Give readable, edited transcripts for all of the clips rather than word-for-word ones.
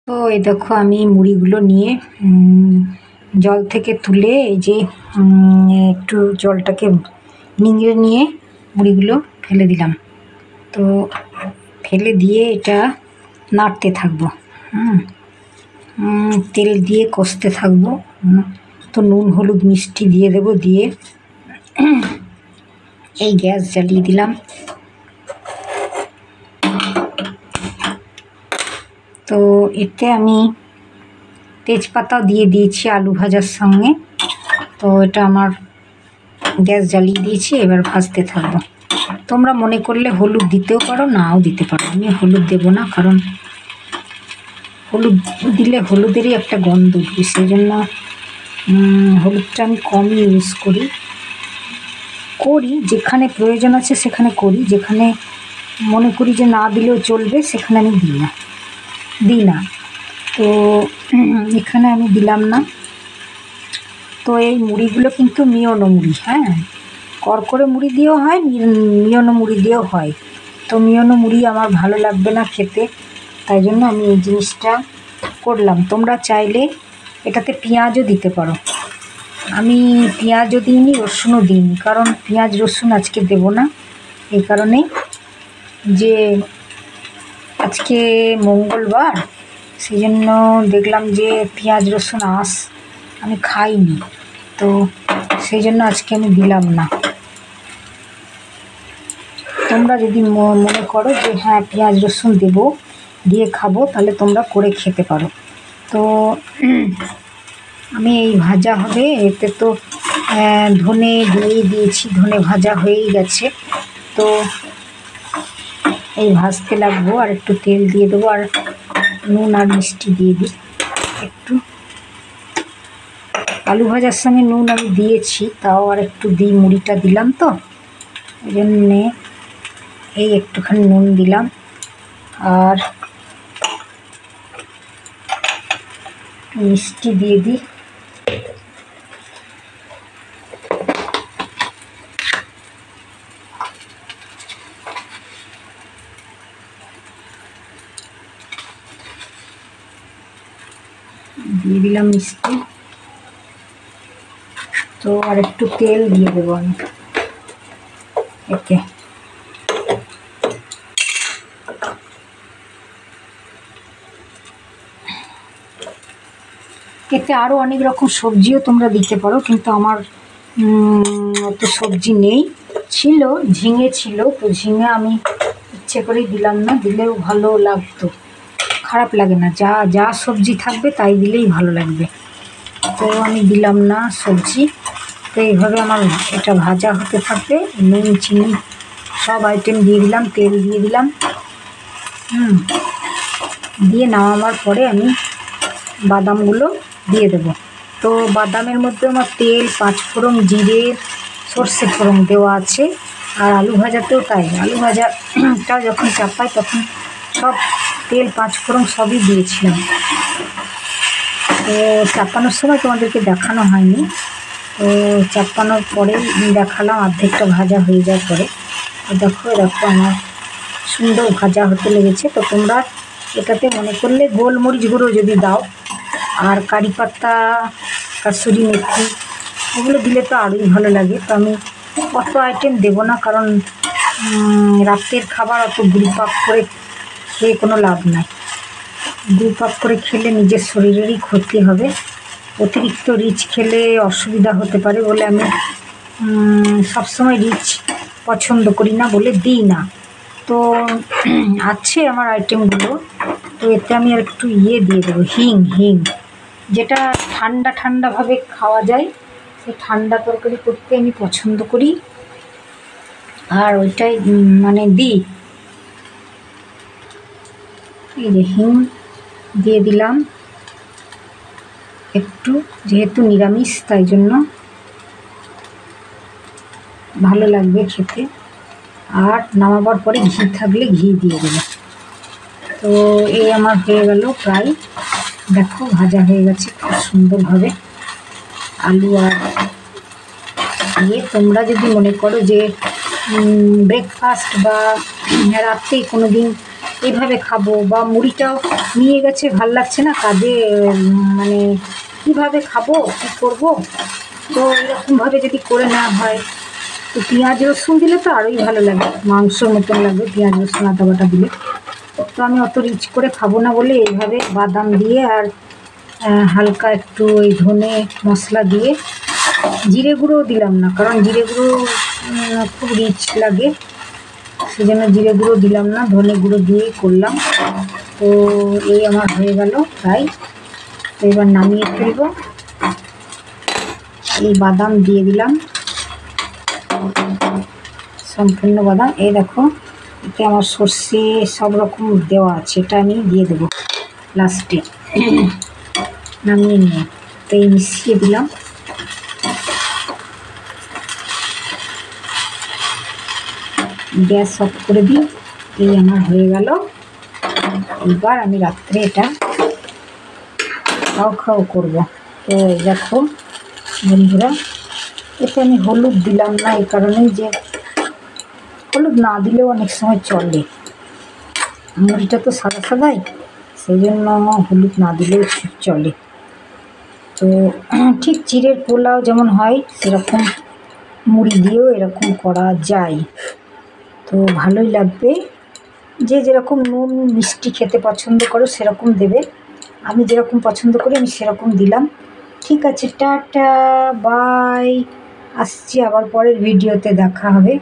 তো এই দেখো আমি মুড়িগুলো নিয়ে জল থেকে তুলে এই যে একটু জলটাকে নিংড়ে নিয়ে মুড়িগুলো ফেলে দিলাম। তো ফেলে দিয়ে এটা নাড়তে থাকবো। তেল দিয়ে কষতে থাকবো। তো নুন হলুদ মিষ্টি দিয়ে দেবো, দিয়ে এই গ্যাস জ্বালিয়ে দিলাম। তো এতে আমি তেজপাতাও দিয়ে দিয়েছি আলু ভাজার সঙ্গে। তো এটা আমার গ্যাস জ্বালিয়ে দিয়েছি, এবার ভাজতে থাকবো। তোমরা মনে করলে হলুদ দিতেও পারো, নাও দিতে পারো। আমি হলুদ দেবো না, কারণ হলুদ দিলে হলুদেরই একটা গন্ধ উঠবে, সেই জন্য হলুদটা আমি কমই ইউজ করি। যেখানে প্রয়োজন আছে সেখানে করি, যেখানে মনে করি যে না দিলেও চলবে সেখানে আমি দিই না। তো এখানে আমি দিলাম না। তো এই মুড়িগুলো কিন্তু মিওনো মুড়ি, হ্যাঁ, করকরে মুড়ি দিয়েও হয়, মিওনো মুড়ি দিয়েও হয়। তো মিওনো মুড়ি আমার ভালো লাগবে না খেতে, তাই জন্য আমি এই জিনিসটা করলাম। তোমরা চাইলে এটাতে পেঁয়াজও দিতে পারো। আমি পেঁয়াজও দিইনি, রসুনও দিইনি, কারণ পেঁয়াজ রসুন আজকে দেব না। এই কারণে যে আজকে মঙ্গলবার, সেই জন্য দেখলাম যে পেঁয়াজ রসুন আমি খাইনি, তো সেই জন্য আজকে আমি দিলাম না। তোমরা যদি মনে করো যে হ্যাঁ পেঁয়াজ রসুন দেবো, দিয়ে খাবো, তাহলে তোমরা করে খেতে পারো। তো আমি এই ভাজা হবে, এতে তো ধনে দিয়ে দিয়েছি, ধনে ভাজা হয়েই গেছে। তো এই ভাজতে লাগবো, আর একটু তেল দিয়ে দেবো, আর নুন আর মিষ্টি দিয়ে দিই একটু। আলু ভাজার সঙ্গে নুন আমি দিয়েছি, তাও আর একটু দিই, মুড়িটা দিলাম তো এই জন্যে এই একটুখানি নুন দিলাম, আর মিষ্টি দিয়ে দিই। দিয়ে দিলাম মিষ্টি। তো আর একটু তেল দিয়ে দেবো আমি এতে। এতে আরও অনেক রকম সবজিও তোমরা দিতে পারো, কিন্তু আমার অত সবজি নেই, ছিল ঝিঙে ছিল, তো ঝিঙে আমি ইচ্ছে করেই দিলাম না, দিলেও ভালো লাগতো, খারাপ লাগে না। যা সবজি থাকবে তাই দিলেই ভালো লাগবে, তো আমি দিলাম না সবজি। তো এইভাবে আমার এটা ভাজা হতে থাকবে। নুন চিনি সব আইটেম দিয়ে দিলাম, তেল দিয়ে দিলাম। দিয়ে নামাবার পরে আমি বাদামগুলো দিয়ে দেবো। তো বাদামের মধ্যে আমার তেল, পাঁচফোড়ন, জিরে, সর্ষে ফোড়ন দেওয়া আছে, আর আলু ভাজাতেও তাই। আলু ভাজাটা যখন চাপাই তখন সব তেল, পাঁচফোড়ন সবই দিয়েছিলাম। তো চাপানোর সময় তোমাদেরকে দেখানো হয়নি, তো চাপানোর পরেই দেখালাম অর্ধেকটা ভাজা হয়ে যাওয়ার পরে। তো দেখো আমার সুন্দর ভাজা হতে লেগেছে। তো তোমরা এটাতে মনে করলে গোলমরিচ গুঁড়ো যদি দাও, আর কারি পাতা, কাসুরি মেথি, এগুলো দিলে তো আরোই ভালো লাগে। তো আমি অত আইটেম দেবো না, কারণ রাতের খাবার অত গুড়পাক করে খেয়ে কোনো লাভ নাই। গুড়পাক করে খেলে নিজের শরীরেরই ক্ষতি হবে, অতিরিক্ত রিচ খেলে অসুবিধা হতে পারে বলে আমি সবসময় রিচ পছন্দ করি না বলে দিই না। তো আছে আমার আইটেমগুলো। তো এতে আমি আর একটু দিয়ে দেবো, হিং, যেটা ঠান্ডাভাবে খাওয়া যায়, সেই ঠান্ডা তরকারি করতে আমি পছন্দ করি, আর ওইটাই মানে দিই। এই যে হিং দিয়ে দিলাম একটু, যেহেতু নিরামিষ তাই জন্য ভালো লাগবে খেতে। আর নামাবার পরে ঘি থাকলে ঘি দিয়ে দেবো। তো এই আমার হয়ে গেল প্রায়, দেখো ভাজা হয়ে গেছে খুব সুন্দরভাবে আলু। আর তোমরা যদি মনে করো যে ব্রেকফাস্ট বা রাত্রে কোনো দিন এইভাবে খাবো, বা মুড়িটাও নিয়ে গেছে ভাল লাগছে না কাজে, মানে কীভাবে খাবো, কী করবো। তো এরকমভাবে যদি করে না হয়, তো পেঁয়াজ রসুন দিলে তো আরোই ভালো লাগে, মাংসর মতন লাগবে পেঁয়াজ রসুন আদা বাটা দিলে। তো আমি অত রিচ করে খাবো না বলে এইভাবে বাদাম দিয়ে আর হালকা একটু ওই ধনে মশলা দিয়ে, জিরে গুঁড়োও দিলাম না, কারণ জিরে গুঁড়ো খুব রিচ লাগে, সেজন্য জিরে গুঁড়ো দিলাম না, ধনে গুঁড়ো দিয়েই করলাম। তো এই আমার হয়ে গেল তাই। তো এবার নামিয়ে ফেলবো। এই বাদাম দিয়ে দিলাম, সম্পূর্ণ বাদাম। এই দেখো, এতে আমার সর্ষে সব রকম দেওয়া আছে, এটা আমি দিয়ে দেবো লাস্টে নামিয়ে নিয়ে। তো এই মিশিয়ে দিলাম। গ্যাস অফ করে দিই। এই আমার হয়ে গেল। এবার আমি রাত্রে এটা খাও করবো। তো দেখো বন্ধুরা, এতে আমি হলুদ দিলাম না এই কারণেই যে হলুদ না দিলেও অনেক সময় চলে, মুড়িটা তো সাদা সাদাই, সেই জন্য হলুদ না দিলেও চলে। তো ঠিক চিড়ের পোলাও যেমন হয় সেরকম মুড়ি দিয়েও এরকম করা যায়, তো ভালোই লাগবে। যে যেরকম নুন মিষ্টি খেতে পছন্দ করো সেরকম দেবে, আমি যেরকম পছন্দ করি আমি সেরকম দিলাম। ঠিক আছে, টাটা, বাই। আসছি আবার পরের ভিডিওতে, দেখা হবে।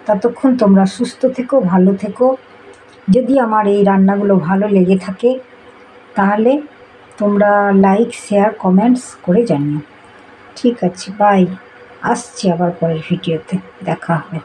ততক্ষণ তোমরা সুস্থ থেকো, ভালো থেকো। যদি আমার এই রান্নাগুলো ভালো লেগে থাকে তাহলে তোমরা লাইক, শেয়ার, কমেন্টস করে জানিও। ঠিক আছে, বাই। আসছি আবার পরের ভিডিওতে, দেখা হবে।